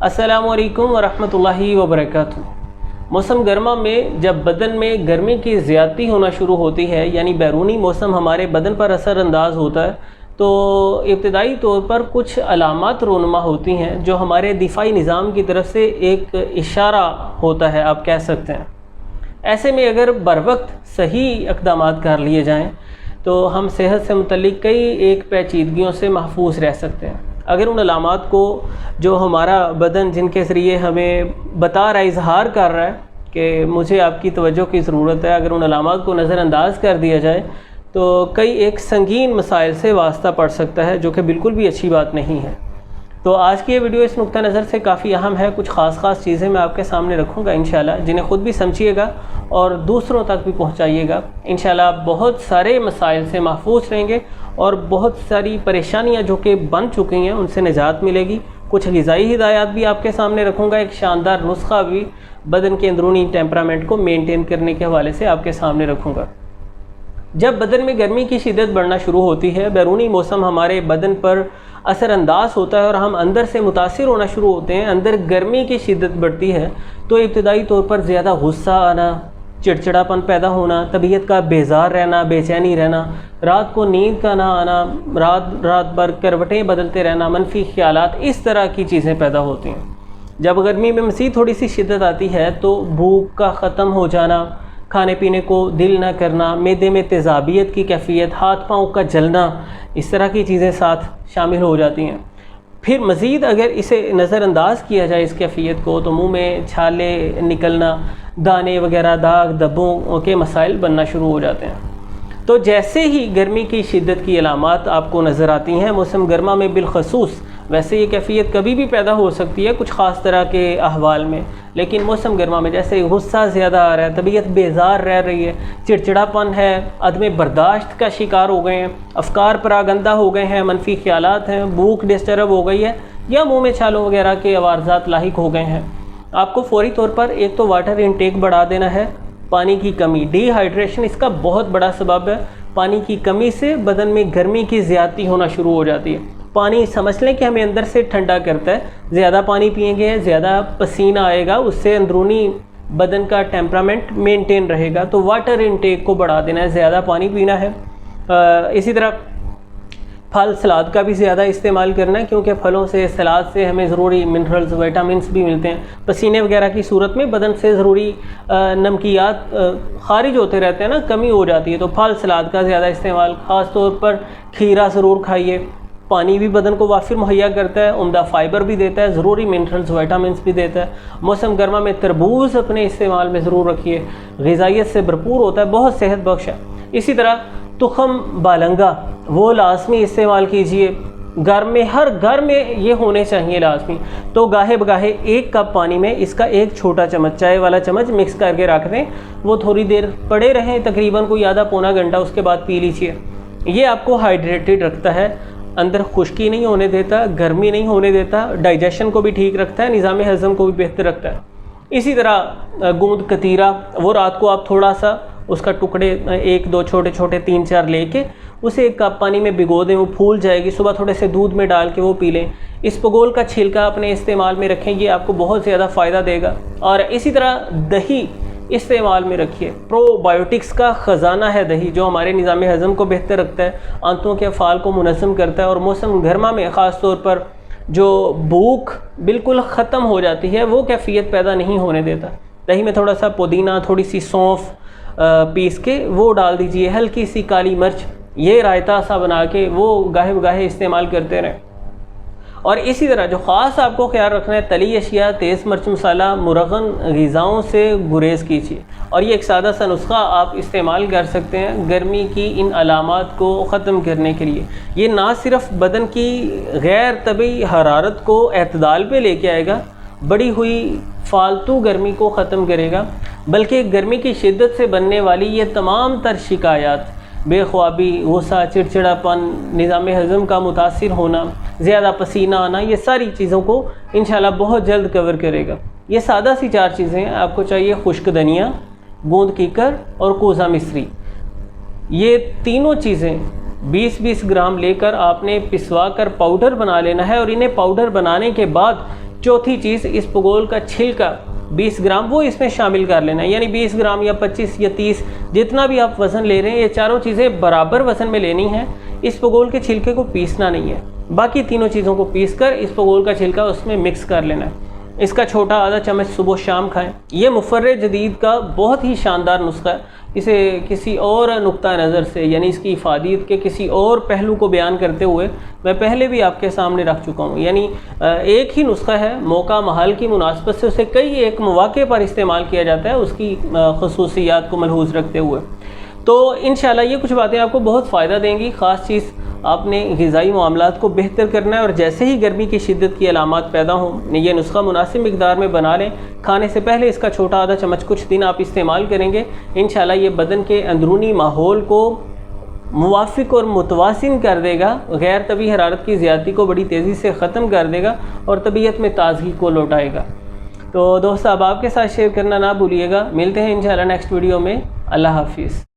अस्सलामुअलैकुम वरहमतुल्लाहि वबरकातुहू। मौसम गर्मा में जब बदन में गर्मी की ज़्यादती होना शुरू होती है, यानी बैरूनी मौसम हमारे बदन पर असरअंदाज होता है, तो इब्तदाई तौर पर कुछ अलामात रोनुमा होती हैं जो हमारे दिफाई निज़ाम की तरफ से एक इशारा होता है, आप कह सकते हैं। ऐसे में अगर बरवक्त सही इक़दामात कर लिए जाएँ तो हम सेहत से मुतल्लिक़ कई एक पेचीदगियों से महफूज रह सकते हैं। अगर उन अलामात को जो हमारा बदन जिनके ज़रिए हमें बता रहा है, इजहार कर रहा है कि मुझे आपकी तवज्जो की ज़रूरत है, अगर उन अलामात को नज़रअंदाज कर दिया जाए तो कई एक संगीन मसाइल से वास्ता पड़ सकता है, जो कि बिल्कुल भी अच्छी बात नहीं है। तो आज की ये वीडियो इस नुक्ता नज़र से काफ़ी अहम है। कुछ ख़ास चीज़ें मैं आपके सामने रखूँगा इंशाल्लाह, जिन्हें ख़ुद भी समझिएगा और दूसरों तक भी पहुँचाइएगा। इंशाल्लाह आप बहुत सारे मसाइल से महफूज रहेंगे और बहुत सारी परेशानियाँ जो कि बन चुकी हैं उनसे निजात मिलेगी। कुछ ग़िज़ाई हिदायत भी आपके सामने रखूँगा, एक शानदार नुस्खा भी बदन के अंदरूनी टेम्परामेंट को मेनटेन करने के हवाले से आपके सामने रखूँगा। जब बदन में गर्मी की शिद्दत बढ़ना शुरू होती है, बैरूनी मौसम हमारे बदन पर असरअंदाज होता है और हम अंदर से मुतासिर होना शुरू होते हैं, अंदर गर्मी की शिद्दत बढ़ती है, तो इब्तदाई तौर पर ज़्यादा गुस्सा आना, चिड़चिड़ापन पैदा होना, तबीयत का बेजार रहना, बेचैनी रहना, रात को नींद का ना आना, रात भर करवटें बदलते रहना, मनफी ख्यालात, इस तरह की चीज़ें पैदा होती हैं। जब गर्मी में मज़ीद थोड़ी सी शिद्दत आती है तो भूख का ख़त्म हो जाना, खाने पीने को दिल न करना, मैदे में तेज़ाबियत की कैफियत, हाथ पाँव का जलना, इस तरह की चीज़ें साथ शामिल हो जाती हैं। फिर मज़ीद अगर इसे नज़रअंदाज किया जाए इस कैफियत को, तो मुंह में छाले निकलना, दाने वगैरह, दाग धब्बों के मसाइल बनना शुरू हो जाते हैं। तो जैसे ही गर्मी की शिद्दत की अलामात आपको नज़र आती हैं मौसम गर्मा में बिलखसूस, वैसे ये कैफियत कभी भी पैदा हो सकती है कुछ ख़ास तरह के अहवाल में, लेकिन मौसम गर्मा में जैसे गुस्सा ज़्यादा आ रहा है, तबीयत बेजार रह रही है, चिड़चिड़ापन है, अदम बर्दाश्त का शिकार हो गए हैं, अफकार परागंदा हो गए हैं, मनफी ख्यालात हैं, भूख डिस्टर्ब हो गई है या मुँह में छालों वगैरह के अवारजात लाहिक हो गए हैं, आपको फ़ौरी तौर पर एक तो वाटर इंटेक बढ़ा देना है। पानी की कमी, डिहाइड्रेशन इसका बहुत बड़ा सबब है। पानी की कमी से बदन में गर्मी की ज़्यादती होना शुरू हो जाती है। पानी समझ लें कि हमें अंदर से ठंडा करता है। ज़्यादा पानी पिएंगे, ज़्यादा पसीना आएगा, उससे अंदरूनी बदन का टेम्परामेंट मेंटेन रहेगा। तो वाटर इंटेक को बढ़ा देना है, ज़्यादा पानी पीना है। इसी तरह फल सलाद का भी ज़्यादा इस्तेमाल करना है, क्योंकि फलों से, सलाद से हमें ज़रूरी मिनरल्स, विटामिन्स भी मिलते हैं। पसीने वगैरह की सूरत में बदन से ज़रूरी नमकियात खारिज होते रहते हैं ना, कमी हो जाती है। तो फल सलाद का ज़्यादा इस्तेमाल, ख़ास तौर पर खीरा ज़रूर खाइए। पानी भी बदन को वाफिर मुहैया करता है, उम्दा फ़ाइबर भी देता है, ज़रूरी मिनरल्स, विटामिन्स भी देता है। मौसम गर्मा में तरबूज अपने इस्तेमाल में ज़रूर रखिए, ग़िज़ाइयत से भरपूर होता है, बहुत सेहत बख्श है। इसी तरह तुखम बालंगा वो लाजमी इस्तेमाल कीजिए। घर में, हर घर में ये होने चाहिए लाजमी। तो गाहे बगाहे 1 कप पानी में इसका 1 छोटा चम्मच, चाय वाला चम्मच मिक्स करके रख दें, वो थोड़ी देर पड़े रहें, तकरीबन कोई आधा पौना घंटा, उसके बाद पी लीजिए। ये आपको हाइड्रेटेड रखता है, अंदर खुश्की नहीं होने देता, गर्मी नहीं होने देता, डाइजेशन को भी ठीक रखता है, निज़ाम हज़म को भी बेहतर रखता है। इसी तरह गूंद कतीरा, वो रात को आप थोड़ा सा उसका टुकड़े 1-2 छोटे 3-4 लेके उसे 1 कप पानी में भिगो दें, वो फूल जाएगी। सुबह थोड़े से दूध में डाल के वो पी लें। इस पगोल का छिलका अपने इस्तेमाल में रखें, ये आपको बहुत ज़्यादा फ़ायदा देगा। और इसी तरह दही इस्तेमाल में रखिए। प्रोबायोटिक्स का ख़जाना है दही, जो हमारे निज़ाम हज़म को बेहतर रखता है, आंतों के अफ़ाल को मुनज़्ज़म करता है। और मौसम गर्मा में ख़ास तौर पर जो भूख बिल्कुल ख़त्म हो जाती है, वो कैफियत पैदा नहीं होने देता। दही में थोड़ा सा पुदीना, थोड़ी सी सौंफ पीस के वो डाल दीजिए, हल्की सी काली मिर्च, ये रायता सा बना के वो गाहे बगाहे इस्तेमाल करते रहें। और इसी तरह जो ख़ास आपको ख्याल रखना है, तली अशिया, तेज़ मिर्च मसाला, मुरगन ग़िज़ाओं से गुरेज़ कीजिए। और ये एक सादा सा नुस्खा आप इस्तेमाल कर सकते हैं गर्मी की इन अलामात को ख़त्म करने के लिए। ये ना सिर्फ बदन की गैर तबी हरारत को एतदाल पे लेके आएगा, बढ़ी हुई फालतू गर्मी को ख़त्म करेगा, बल्कि गर्मी की शिद्दत से बनने वाली ये तमाम तर शिकायत, बेख्वाबी, गुस्सा, चिड़चिड़ापन, निज़ाम हज़म का मुतासिर होना, ज़्यादा पसीना आना, ये सारी चीज़ों को इंशाल्लाह बहुत जल्द कवर करेगा। ये सादा सी 4 चीज़ें हैं। आपको चाहिए खुश्क धनिया, गूंद कीकर और कोज़ा मिस्री। ये तीनों चीज़ें 20-20 ग्राम लेकर आपने पिसवा कर पाउडर बना लेना है। और इन्हें पाउडर बनाने के बाद चौथी चीज़, इसबगोल का छिलका 20 ग्राम वो इसमें शामिल कर लेना है। यानी 20 ग्राम या 25 या 30 जितना भी आप वज़न ले रहे हैं, ये चारों चीज़ें बराबर वज़न में लेनी है। इसबगोल के छिलके को पीसना नहीं है, बाकी तीनों चीज़ों को पीस कर इसबगोल का छिलका उसमें मिक्स कर लेना है। इसका छोटा आधा चम्मच सुबह शाम खाएं। ये मुफर्रे जदीद का बहुत ही शानदार नुस्खा है। इसे किसी और नुक्ता नज़र से, यानी इसकी इफादियत के किसी और पहलू को बयान करते हुए मैं पहले भी आपके सामने रख चुका हूँ। यानी एक ही नुस्खा है, मौका महल की मुनासबत से उसे कई एक मौके पर इस्तेमाल किया जाता है, उसकी खसूसियात को मलहूज़ रखते हुए। तो इंशाल्लाह ये कुछ बातें आपको बहुत फ़ायदा देंगी। ख़ास चीज़, आपने ग़िज़ाई मामलात को बेहतर करना है और जैसे ही गर्मी की शिद्दत की अलामात पैदा हों, ये नुस्खा मुनासिब मिकदार में बना लें। खाने से पहले इसका छोटा आधा चम्मच कुछ दिन आप इस्तेमाल करेंगे, इंशाल्लाह ये बदन के अंदरूनी माहौल को मुवाफ़िक और मुतवासिन कर देगा, गैर तबी हरारत की ज़्यादती को बड़ी तेज़ी से ख़त्म कर देगा और तबीयत में ताज़गी को लौटाएगा। तो दोस्तों, अब आपके साथ शेयर करना ना भूलिएगा। मिलते हैं इंशाल्लाह नेक्स्ट वीडियो में। अल्लाह हाफिज़।